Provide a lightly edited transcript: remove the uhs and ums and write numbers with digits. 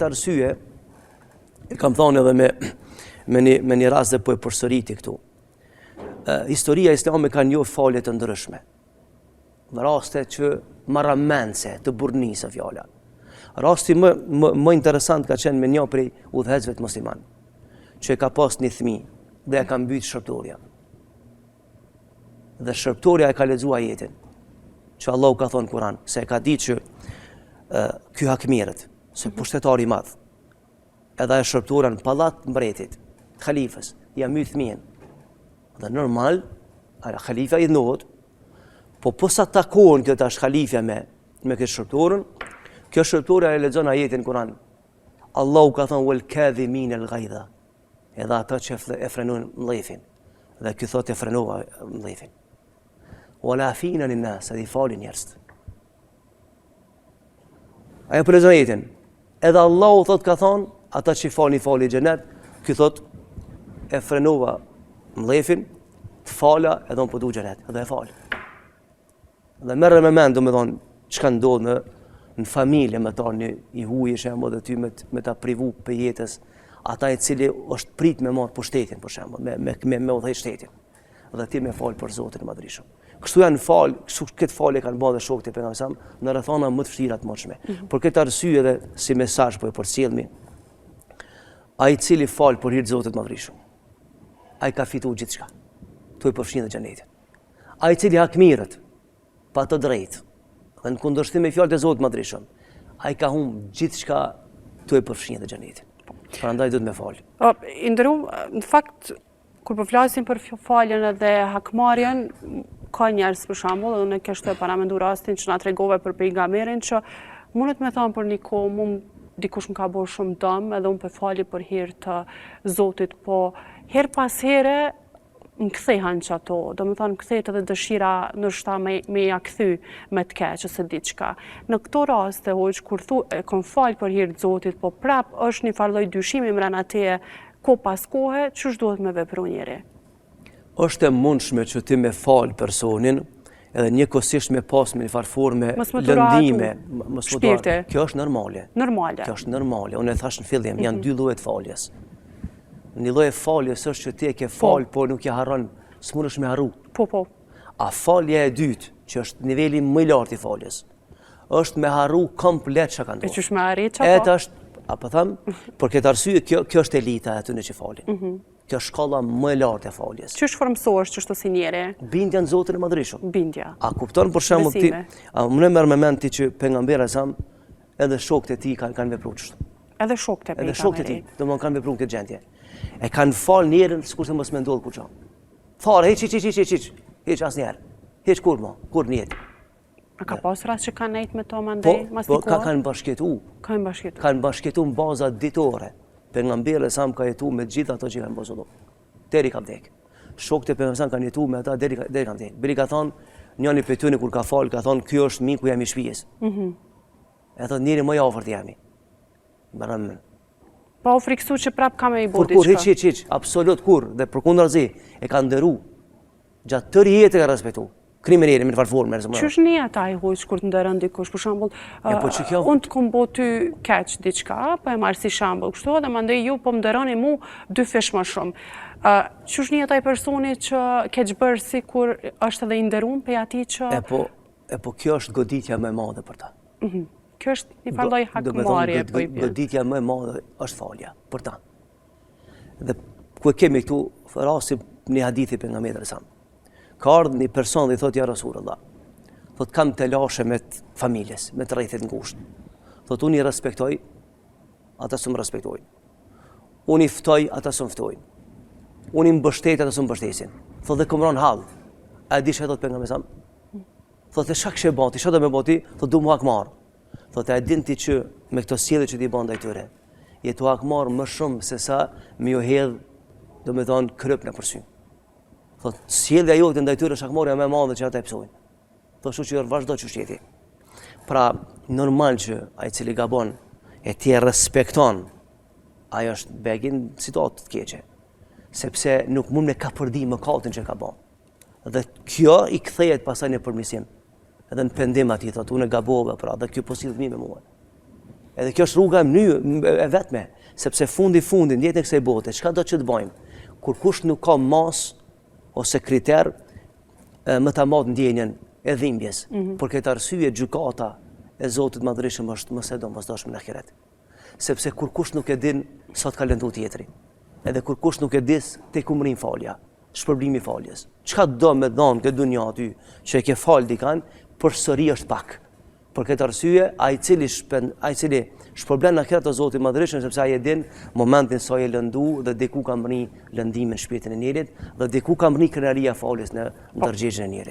këtë arsye, e kam thonë edhe me një rast dhe po e përsëriti këtu. Historia islame ka njohur falje të ndryshme. Në raste që marramense, të burnise fjala. Rasti më interesant ka qenë me një prej udhëhecëve të musliman, që e ka pas një fëmijë dhe e ka mbyt shërptorja. Dhe shërptorja e ka lexuar ajetin, që Allahu ka thonë në Kur'an, se e ka ditë që ky hakmirët, se pushtetari i madh, edhe e shërptorja në pallat mbretit, khalifës, ja mbyt fëmijën. Dhe normal, khalifa i ndohet, po sa takohen kjo tash khalifja me këtë shërptorën, kjo shërptorja e lexon ajetin në Kur'an. Allahu ka thonë wal kadhimin al ghaidha, edhe ata që e frenojnë mllëfin. Dhe ky thotë e frenova mllëfin. Wala afina lin nas, ai falin njerëz. Ajo për ajetin. Edhe Allahu thotë ka thonë ata që falin xhenet, ky thotë e frenova mllëfin, të fala edhe unë po du xhenet, edhe e fal. Dhe merre me mend, domethënë, çka ndodh në familje me ta një i huaj shembull dhe ty me ta privu për jetës, ata i cili është prit me marr pushtetin për shembull, me udhëheq shtetin. Dhe ti me fal për Zotin e Madhrishëm. Kështu janë këtë falje kanë bërë dhe shokët e pejgamberit në rrethana më të vështira të mundshme. Për këtë arsye edhe si mesazh po e përcjellni, ai i cili fal për hir të Zotit të Madhrishëm, ai ka fituar gjithçka. Tu e përfshin në xhenetin. Ai i cili hakmirët pa të drejtë, dhe në kundërshtim me fjalët e Zotit të Madhrishëm, ai ka humbur gjithçka, tu e përfshin në xhenetin. Prandaj duhet me fal. I nderuam, në fakt kur po flasim për faljen edhe hakmarrjen, ka njerëz për shembull, edhe unë kështu e paramendu rastin që na tregove për pejgamberin që mundet me thonë për një kohë, dikush më ka bërë shumë dëm, edhe unë po fali për hir të Zotit, po her pas here më kthehen që ato, do më thonë kthehet edhe dëshira ndoshta me ja kthy me të keq ose diçka. Në këto raste hoq kur kam fal për hir të Zotit, po prap është një farë lloj dyshimi brenda teje, ko pas kohe, ç'është duhet me vepru njëri? Është e mundshme që ti me fal personin, edhe njëkohësisht me pas me një farë forme lëndime, shpirti. Kjo është normale. Normale. Kjo është normale. Unë e thash në fillim, janë dy lloje të faljes. Një lloj faljes është që ti e ke fal, po nuk ja harron, s'mundesh me harru. Po. A falja e dytë, që është niveli më i lartë i faljes, është me harru komplet çka ka ndodhur. E ç'është me arrit çapo? Eta është, apo them, për këtë arsye kjo është elita e atyre që falin. Kjo është shkalla më e lartë e faljes. Ç'është formsohesh çështo si njeri? Bindja në Zotin e Madhrishëm. Bindja. A kupton për shembull ti, a më merr me mend ti që pejgamberi sa edhe shokët e tij kanë vepruar kështu. Edhe shokët e pejgamberit. Edhe shokët e tij, domthonë kanë vepruar këtë gjendje. E kanë fal njerën sikurse mos më ndodh kurrë. Fare, hiç asnjëherë. Hiç kur në jetë. A ka pas rast që kanë nejt me to mandej mas një kohë? Po, kanë bashkëtu. Kanë bashkëtu në baza ditore. Pejgamberi sa ka jetuar me gjithë ato që kanë bozullu. Deri ka vdek. Shokët e pejgamberit kanë jetuar me ata deri ka vdek. Bili ka thonë, njëri prej tyre kur ka fal, ka thonë, "Ky është miku jam i shtëpisë." E thotë njëri më i afërt jami. Mbarëm. Pa u friksu që prap ka me i bodi Kur hiç, absolut kur, dhe përkundrazi e ka nderu. Gjatë tërë jetës e ka respektu. Kriminalin me farforme. Ç'është ne ata i hoq kur të ndërron dikush, për shembull, unë të kom bë ty keq diçka, po e marr si shembull kështu, dhe mandej ju po më ndërroni mu 2 fish më shumë. Ç'është ne ata i personi që keq bërë sikur është edhe i nderuar pe atij që po kjo është goditja më e madhe për ta. Kjo është një farë lloj hakmarrje po i bën. Goditja më e madhe është falja për ta. Dhe ku kemi këtu rastin në hadithi pejgamberit sa. Ka ardhur një person dhe i thotë ja Rasulullah. Thotë kam të lashe me të familjes, me të rrethit ngushtë. Thotë unë i respektoj, ata s'm respektojnë. Unë i ftoj, ata s'm ftojnë. Unë i mbështet, ata s'm mbështesin. Thotë dhe kumron hall. A di çfarë thotë pejgamberi sa? Thotë shak shebati, çfarë do me boti? Thotë du mu hakmar. Thotë e din ti që me këto sjellje që ti bën ndaj tyre, je tu hakmar më shumë se sa me ju hedh, domethënë kryp në përsyn. Thotë sjellja jote ndaj tyre është hakmarrja më e madhe që ata e psojnë. Thotë që vazhdo çështjeti. Pra normal që ai i cili gabon e ti e respekton, ai është begin situatë të keqe. Sepse nuk mund me kapërdi mëkatin që ka bën. Dhe kjo i kthehet pastaj në përmirësim. Edhe në pendim atij thotë unë gabova pra, dhe kjo po sill mirë me mua. Edhe kjo është rruga e vetme, sepse fundin në jetën e kësaj bote, çka do që të bëjmë? Kur kush nuk ka mas ose kriter më ta madh ndjenjen e dhimbjes. Për këtë arsye gjykata e Zotit Madhërisëm është më së domosdoshme në ahiret. Sepse kur kush nuk e din sa të ka lëndu tjetri, edhe kur kush nuk e dis te ku mrin falja, shpërblimi i faljes. Çka do me dhënë këtë dunja aty që e ke fal dikan, përsëri është pak. Për këtë arsye, ai i cili shpërblen në ahiret të Zotit Madhërisëm, sepse ai e din momentin sa e lëndu dhe diku ka mri lëndimin në shpirtin e njerit dhe diku ka mri krenaria e faljes në ndërgjegjen e njerit.